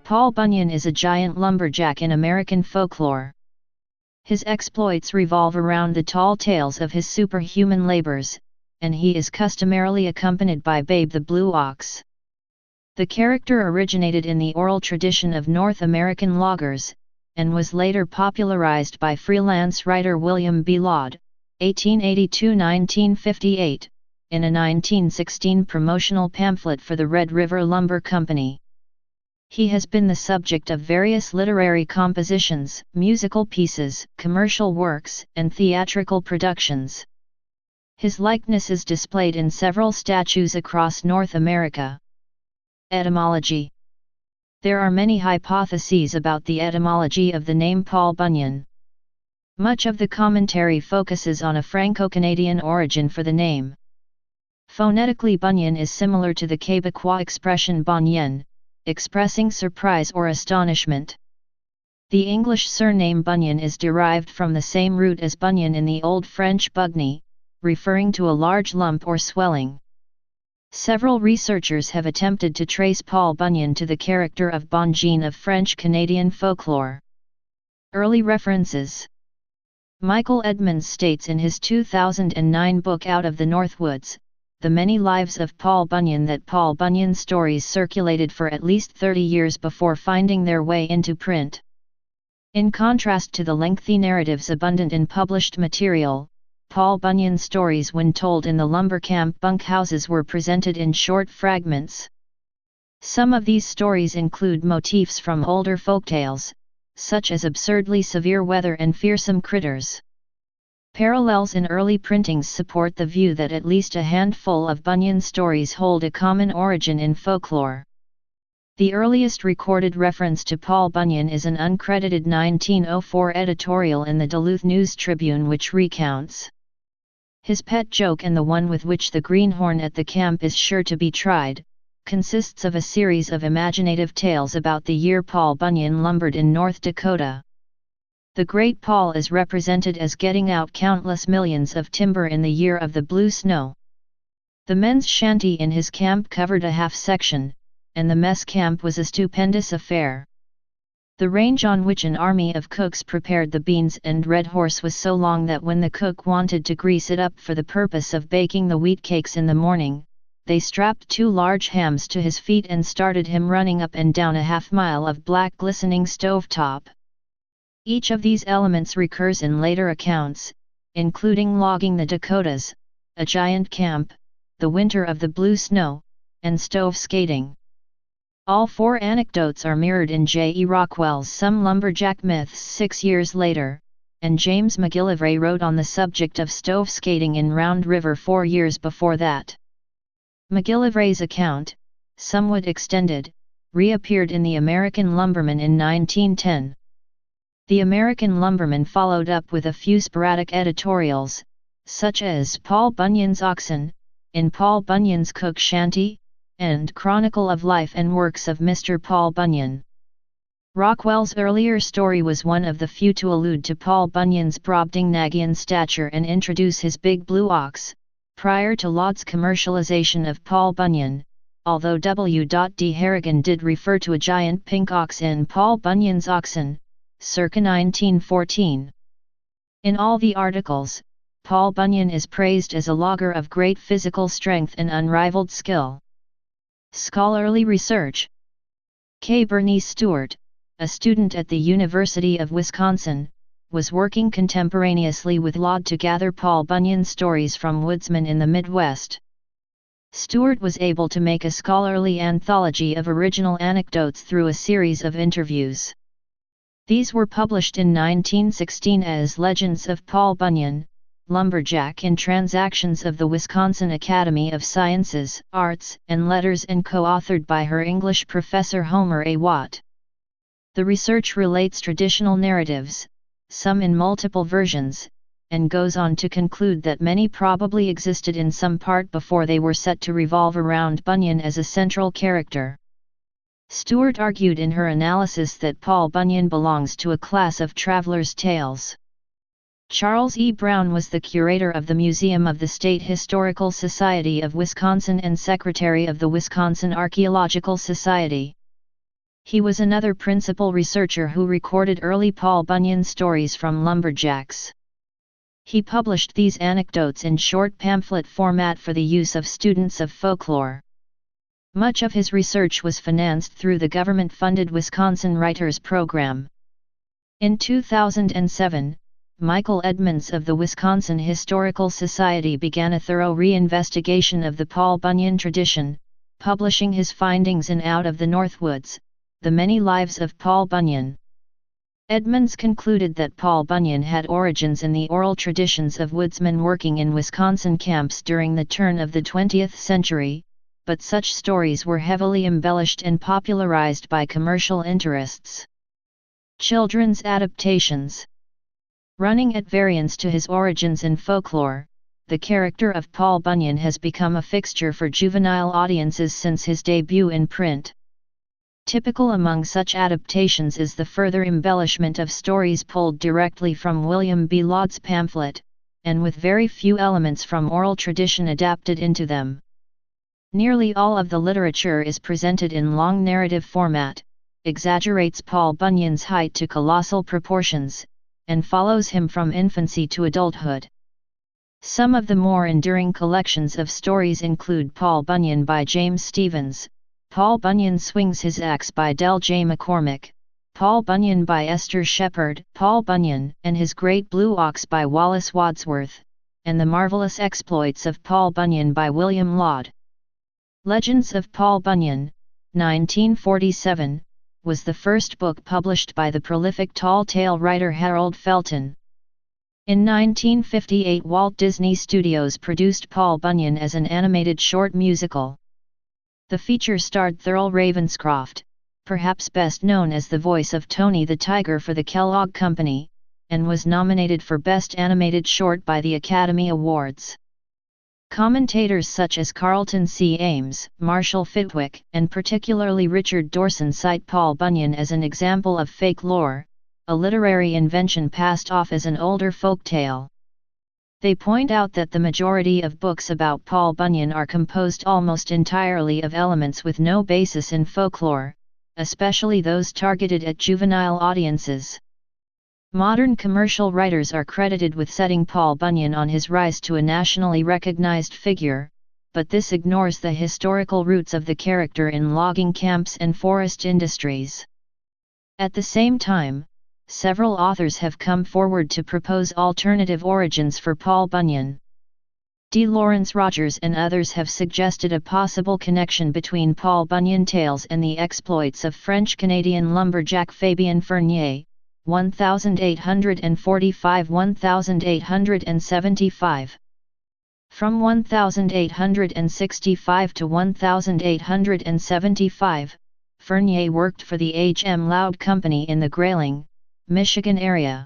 Paul Bunyan is a giant lumberjack in American folklore. His exploits revolve around the tall tales of his superhuman labors, and he is customarily accompanied by Babe the Blue Ox. The character originated in the oral tradition of North American loggers, and was later popularized by freelance writer William B. Laud, 1882–1958, in a 1916 promotional pamphlet for the Red River Lumber Company. He has been the subject of various literary compositions, musical pieces, commercial works, and theatrical productions. His likeness is displayed in several statues across North America. Etymology. There are many hypotheses about the etymology of the name Paul Bunyan. Much of the commentary focuses on a Franco-Canadian origin for the name. Phonetically, Bunyan is similar to the Quebecois expression Bunyan, expressing surprise or astonishment. The English surname Bunyan is derived from the same root as bunion in the Old French bugny, referring to a large lump or swelling. Several researchers have attempted to trace Paul Bunyan to the character of Bunyan of French-Canadian folklore. Early references. Michael Edmonds states in his 2009 book Out of the North Woods, The Many Lives of Paul Bunyan, that Paul Bunyan stories circulated for at least 30 years before finding their way into print. In contrast to the lengthy narratives abundant in published material, Paul Bunyan stories when told in the lumber camp bunkhouses were presented in short fragments. Some of these stories include motifs from older folktales, such as absurdly severe weather and fearsome critters. Parallels in early printings support the view that at least a handful of Bunyan stories hold a common origin in folklore. The earliest recorded reference to Paul Bunyan is an uncredited 1904 editorial in the Duluth News-Tribune which recounts his pet joke, and the one with which the greenhorn at the camp is sure to be tried, consists of a series of imaginative tales about the year Paul Bunyan lumbered in North Dakota. The Great Paul is represented as getting out countless millions of timber in the year of the blue snow. The men's shanty in his camp covered a half section, and the mess camp was a stupendous affair. The range on which an army of cooks prepared the beans and red horse was so long that when the cook wanted to grease it up for the purpose of baking the wheat cakes in the morning, they strapped 2 large hams to his feet and started him running up and down a half-mile of black glistening stovetop. Each of these elements recurs in later accounts, including logging the Dakotas, a giant camp, the winter of the blue snow, and stove skating. All 4 anecdotes are mirrored in J. E. Rockwell's Some Lumberjack Myths 6 years later, and James McGillivray wrote on the subject of stove skating in Round River 4 years before that. McGillivray's account, somewhat extended, reappeared in The American Lumberman in 1910. The American Lumberman followed up with a few sporadic editorials, such as Paul Bunyan's Oxen, In Paul Bunyan's Cook Shanty, and Chronicle of Life and Works of Mr. Paul Bunyan. Rockwell's earlier story was one of the few to allude to Paul Bunyan's Brobdingnagian stature and introduce his big blue ox, prior to Laud's commercialization of Paul Bunyan, although W. D. Harrigan did refer to a giant pink ox in Paul Bunyan's Oxen, circa 1914. In all the articles, Paul Bunyan is praised as a logger of great physical strength and unrivaled skill. Scholarly research. K. Bernice Stewart, a student at the University of Wisconsin, was working contemporaneously with Laud to gather Paul Bunyan stories from woodsmen in the Midwest. Stewart was able to make a scholarly anthology of original anecdotes through a series of interviews. These were published in 1916 as Legends of Paul Bunyan, Lumberjack in Transactions of the Wisconsin Academy of Sciences, Arts, and Letters and co-authored by her English professor Homer A. Watt. The research relates traditional narratives, some in multiple versions, and goes on to conclude that many probably existed in some part before they were set to revolve around Bunyan as a central character. Stewart argued in her analysis that Paul Bunyan belongs to a class of traveler's tales. Charles E. Brown was the curator of the Museum of the State Historical Society of Wisconsin and secretary of the Wisconsin Archaeological Society. He was another principal researcher who recorded early Paul Bunyan stories from lumberjacks. He published these anecdotes in short pamphlet format for the use of students of folklore. Much of his research was financed through the government-funded Wisconsin Writers Program. In 2007, Michael Edmonds of the Wisconsin Historical Society began a thorough re-investigation of the Paul Bunyan tradition, publishing his findings in Out of the Northwoods, The Many Lives of Paul Bunyan. Edmonds concluded that Paul Bunyan had origins in the oral traditions of woodsmen working in Wisconsin camps during the turn of the 20th century, but such stories were heavily embellished and popularized by commercial interests. Children's adaptations. Running at variance to his origins in folklore, the character of Paul Bunyan has become a fixture for juvenile audiences since his debut in print. Typical among such adaptations is the further embellishment of stories pulled directly from William B. Laud's pamphlet, and with very few elements from oral tradition adapted into them. Nearly all of the literature is presented in long narrative format, exaggerates Paul Bunyan's height to colossal proportions, and follows him from infancy to adulthood. Some of the more enduring collections of stories include Paul Bunyan by James Stephens, Paul Bunyan Swings His Axe by Del J. McCormick, Paul Bunyan by Esther Shepherd, Paul Bunyan and His Great Blue Ox by Wallace Wadsworth, and The Marvelous Exploits of Paul Bunyan by William Laud. Legends of Paul Bunyan, 1947, was the first book published by the prolific tall tale writer Harold Felton. In 1958, Walt Disney Studios produced Paul Bunyan as an animated short musical. The feature starred Thurl Ravenscroft, perhaps best known as the voice of Tony the Tiger for the Kellogg Company, and was nominated for Best Animated Short by the Academy Awards. Commentators such as Carlton C. Ames, Marshall Fitwick, and particularly Richard Dorson cite Paul Bunyan as an example of FolkLore, a literary invention passed off as an older folk tale. They point out that the majority of books about Paul Bunyan are composed almost entirely of elements with no basis in folklore, especially those targeted at juvenile audiences. Modern commercial writers are credited with setting Paul Bunyan on his rise to a nationally recognized figure, but this ignores the historical roots of the character in logging camps and forest industries. At the same time, several authors have come forward to propose alternative origins for Paul Bunyan. D. Lawrence Rogers and others have suggested a possible connection between Paul Bunyan tales and the exploits of French-Canadian lumberjack Fabien Fernier, 1845–1875. From 1865 to 1875, Fernier worked for the H. M. Loud Company in the Grayling, Michigan area.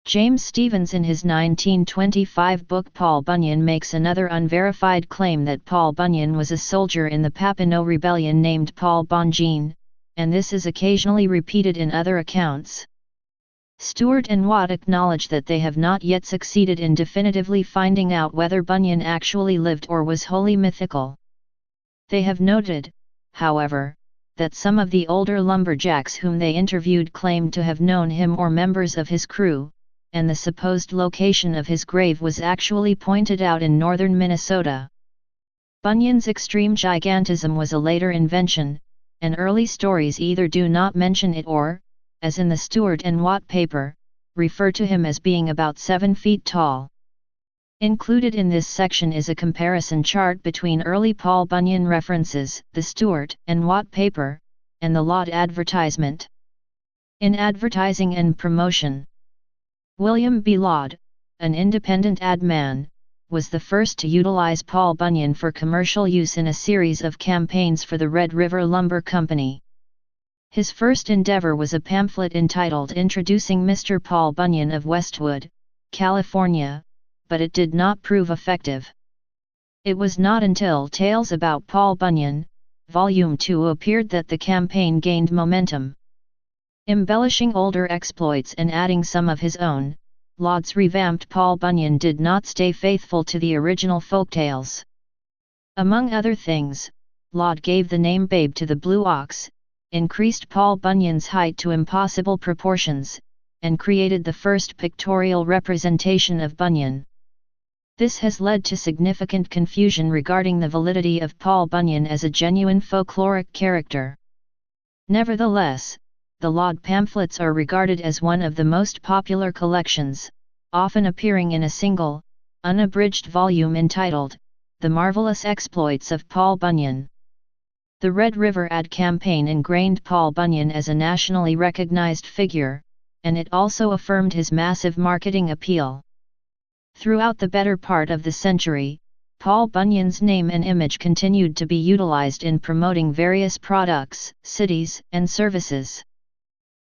James Stephens in his 1925 book Paul Bunyan makes another unverified claim that Paul Bunyan was a soldier in the Papineau Rebellion named Paul Bonjean, and this is occasionally repeated in other accounts. Stewart and Watt acknowledge that they have not yet succeeded in definitively finding out whether Bunyan actually lived or was wholly mythical. They have noted, however, that some of the older lumberjacks whom they interviewed claimed to have known him or members of his crew, and the supposed location of his grave was actually pointed out in northern Minnesota. Bunyan's extreme gigantism was a later invention, and early stories either do not mention it or, as in the Stewart and Watt paper, refer to him as being about 7 feet tall. Included in this section is a comparison chart between early Paul Bunyan references, the Stewart and Watt paper, and the Laud advertisement. In advertising and promotion, William B. Laud, an independent ad man, was the first to utilize Paul Bunyan for commercial use in a series of campaigns for the Red River Lumber Company. His first endeavor was a pamphlet entitled Introducing Mr. Paul Bunyan of Westwood, California, but it did not prove effective. It was not until Tales About Paul Bunyan, Volume 2 appeared that the campaign gained momentum. Embellishing older exploits and adding some of his own, Laud's revamped Paul Bunyan did not stay faithful to the original folktales. Among other things, Laud gave the name Babe to the Blue Ox, increased Paul Bunyan's height to impossible proportions, and created the first pictorial representation of Bunyan. This has led to significant confusion regarding the validity of Paul Bunyan as a genuine folkloric character. Nevertheless, the Laughead pamphlets are regarded as one of the most popular collections, often appearing in a single, unabridged volume entitled, The Marvelous Exploits of Paul Bunyan. The Red River ad campaign ingrained Paul Bunyan as a nationally recognized figure, and it also affirmed his massive marketing appeal. Throughout the better part of the century, Paul Bunyan's name and image continued to be utilized in promoting various products, cities, and services.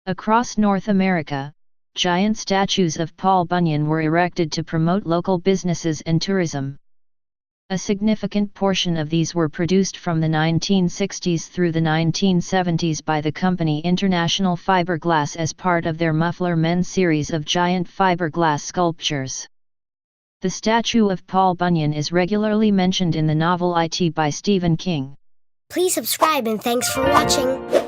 Across North America, giant statues of Paul Bunyan were erected to promote local businesses and tourism. A significant portion of these were produced from the 1960s through the 1970s by the company International Fiberglass as part of their Muffler Men series of giant fiberglass sculptures. The statue of Paul Bunyan is regularly mentioned in the novel It by Stephen King. Please subscribe and thanks for watching.